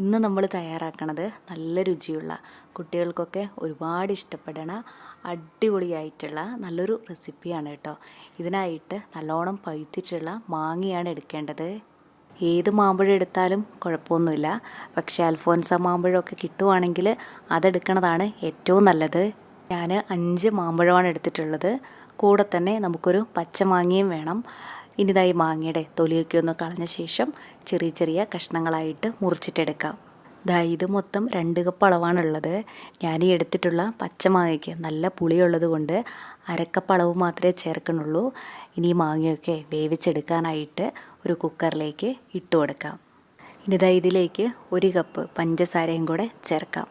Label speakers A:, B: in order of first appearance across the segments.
A: ഇന്ന് നമ്മൾ തയ്യാറാക്കണത് നല്ല രുചിയുള്ള കുട്ടികൾക്കൊക്കെ ഒരുപാട് ഇഷ്ടപ്പെടുന്ന അടിപൊളിയായിട്ടുള്ള നല്ലൊരു റെസിപ്പിയാണ് കേട്ടോ. ഇതിനായിട്ട് നല്ലോണം പഴുത്തിട്ടുള്ള മാങ്ങയാണ് എടുക്കേണ്ടത്. ഏത് മാമ്പഴം എടുത്താലും കുഴപ്പമൊന്നുമില്ല, പക്ഷേ അൽഫോൻസ മാമ്പഴമൊക്കെ കിട്ടുവാണെങ്കിൽ അതെടുക്കണതാണ് ഏറ്റവും നല്ലത്. ഞാൻ 5 മാമ്പഴമാണ് എടുത്തിട്ടുള്ളത്. കൂടെ തന്നെ നമുക്കൊരു പച്ചമാങ്ങയും വേണം. ഇനിതായി മാങ്ങയുടെ തൊലിയൊക്കെ ഒന്ന് കളഞ്ഞ ശേഷം ചെറിയ ചെറിയ കഷ്ണങ്ങളായിട്ട് മുറിച്ചിട്ടെടുക്കാം. ഇത് മൊത്തം 2 കപ്പ് അളവാണുള്ളത്. ഞാൻ ഈ എടുത്തിട്ടുള്ള പച്ചമാങ്ങയ്ക്ക് നല്ല പുളിയുള്ളത് കൊണ്ട് അരക്കപ്പ് അളവ് മാത്രമേ ചേർക്കണുള്ളൂ. ഇനി ഈ മാങ്ങയൊക്കെ വേവിച്ചെടുക്കാനായിട്ട് ഒരു കുക്കറിലേക്ക് ഇട്ട് കൊടുക്കാം. ഇനിതാ ഇതിലേക്ക് 1 കപ്പ് പഞ്ചസാരയും കൂടെ ചേർക്കാം.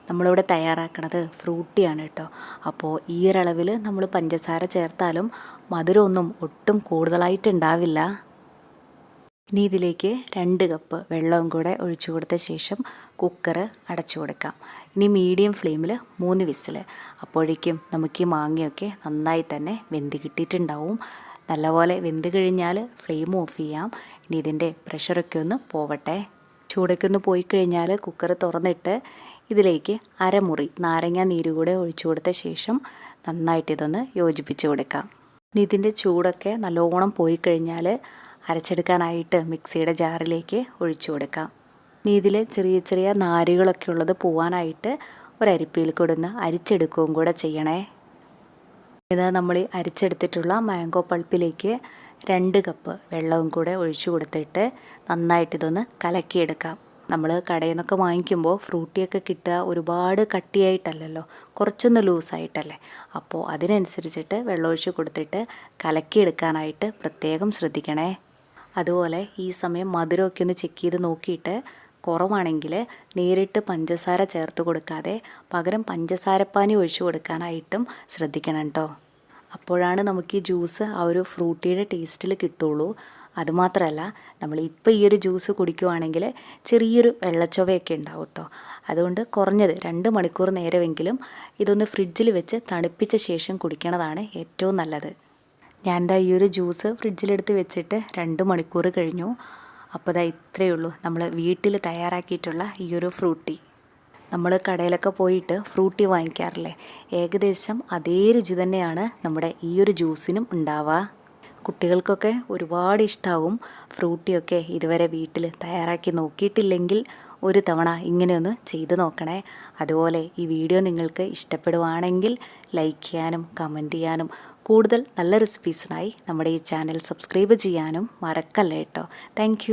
A: നമ്മളിവിടെ തയ്യാറാക്കണത് ഫ്രൂട്ടിയാണ് കേട്ടോ. അപ്പോൾ ഈ ഒരളവിൽ നമ്മൾ പഞ്ചസാര ചേർത്താലും മധുരമൊന്നും ഒട്ടും കൂടുതലായിട്ടുണ്ടാവില്ല. ഇനി ഇതിലേക്ക് 2 കപ്പ് വെള്ളവും കൂടെ ഒഴിച്ചു കൊടുത്ത ശേഷം കുക്കർ അടച്ചു കൊടുക്കാം. ഇനി മീഡിയം ഫ്ലെയിമിൽ 3 വിസിൽ. അപ്പോഴേക്കും നമുക്ക് ഈ മാങ്ങയൊക്കെ നന്നായി തന്നെ വെന്ത് കിട്ടിയിട്ടുണ്ടാവും. നല്ലപോലെ വെന്ത് കഴിഞ്ഞാൽ ഫ്ലെയിം ഓഫ് ചെയ്യാം. ഇനി ഇതിൻ്റെ പ്രഷറൊക്കെ ഒന്ന് പോവട്ടെ. ചൂടൊക്കെ ഒന്ന് പോയി കഴിഞ്ഞാൽ കുക്കർ തുറന്നിട്ട് ഇതിലേക്ക് അരമുറി നാരങ്ങ നീര് കൂടെ ഒഴിച്ചു കൊടുത്ത ശേഷം നന്നായിട്ട് ഇതൊന്ന് യോജിപ്പിച്ച് കൊടുക്കാം. ഇനി ഇതിൻ്റെ ചൂടൊക്കെ നല്ലോണം പോയി കഴിഞ്ഞാൽ അരച്ചെടുക്കാനായിട്ട് മിക്സിയുടെ ജാറിലേക്ക് ഒഴിച്ചു കൊടുക്കാം. ഇനി ഇതിൽ ചെറിയ ചെറിയ നാരുകളൊക്കെ ഉള്ളത് പോവാനായിട്ട് ഒരരിപ്പയിൽ കൊടുന്ന് അരിച്ചെടുക്കുകയും കൂടെ ചെയ്യണേ. ഇത് നമ്മൾ അരിച്ചെടുത്തിട്ടുള്ള മാംഗോ പൾപ്പിലേക്ക് 2 കപ്പ് വെള്ളവും കൂടെ ഒഴിച്ചു കൊടുത്തിട്ട് നന്നായിട്ട് ഇതൊന്ന് കലക്കിയെടുക്കാം. നമ്മൾ കടയിൽ നിന്നൊക്കെ വാങ്ങിക്കുമ്പോൾ ഫ്രൂട്ടിയൊക്കെ കിട്ടുക ഒരുപാട് കട്ടിയായിട്ടല്ലല്ലോ, കുറച്ചൊന്ന് ലൂസായിട്ടല്ലേ. അപ്പോൾ അതിനനുസരിച്ചിട്ട് വെള്ളമൊഴിച്ച് കൊടുത്തിട്ട് കലക്കിയെടുക്കാനായിട്ട് പ്രത്യേകം ശ്രദ്ധിക്കണേ. അതുപോലെ ഈ സമയം മധുരമൊക്കെ ഒന്ന് ചെക്ക് ചെയ്ത് നോക്കിയിട്ട് കുറവാണെങ്കിൽ നേരിട്ട് പഞ്ചസാര ചേർത്ത് കൊടുക്കാതെ പകരം പഞ്ചസാരപ്പാനി ഒഴിച്ചു കൊടുക്കാനായിട്ടും ശ്രദ്ധിക്കണം കേട്ടോ. അപ്പോഴാണ് നമുക്ക് ഈ ജ്യൂസ് ആ ഒരു ഫ്രൂട്ടിയുടെ ടേസ്റ്റിൽ കിട്ടുള്ളൂ. അതുമാത്രമല്ല, നമ്മൾ ഇപ്പോൾ ഈ ഒരു ജ്യൂസ് കുടിക്കുവാണെങ്കിൽ ചെറിയൊരു വെള്ളച്ചൊവയൊക്കെ ഉണ്ടാവും കേട്ടോ. അതുകൊണ്ട് കുറഞ്ഞത് 2 മണിക്കൂർ നേരമെങ്കിലും ഇതൊന്ന് ഫ്രിഡ്ജിൽ വെച്ച് തണുപ്പിച്ച ശേഷം കുടിക്കണതാണ് ഏറ്റവും നല്ലത്. ഞാൻ ഈ ഒരു ജ്യൂസ് ഫ്രിഡ്ജിലെടുത്ത് വെച്ചിട്ട് 2 മണിക്കൂർ കഴിഞ്ഞു. അപ്പോൾ ഇത്രയേ ഉള്ളൂ നമ്മൾ വീട്ടിൽ തയ്യാറാക്കിയിട്ടുള്ള ഈ ഒരു ഫ്രൂട്ടി. നമ്മൾ കടയിലൊക്കെ പോയിട്ട് ഫ്രൂട്ടി വാങ്ങിക്കാറില്ലേ, ഏകദേശം അതേ രുചി തന്നെയാണ് നമ്മുടെ ഈ ഒരു ജ്യൂസിനും ഉണ്ടാവുക. കുട്ടികൾക്കൊക്കെ ഒരുപാട് ഇഷ്ടമാവും. ഫ്രൂട്ടിയൊക്കെ ഇതുവരെ വീട്ടിൽ തയ്യാറാക്കി നോക്കിയിട്ടില്ലെങ്കിൽ ഒരു തവണ ഇങ്ങനെയൊന്ന് ചെയ്ത് നോക്കണേ. അതുപോലെ ഈ വീഡിയോ നിങ്ങൾക്ക് ഇഷ്ടപ്പെടുവാണെങ്കിൽ ലൈക്ക് ചെയ്യാനും കമൻറ്റ് ചെയ്യാനും കൂടുതൽ നല്ല റെസിപ്പീസിനായി നമ്മുടെ ഈ ചാനൽ സബ്സ്ക്രൈബ് ചെയ്യാനും മറക്കല്ലേ കേട്ടോ. താങ്ക്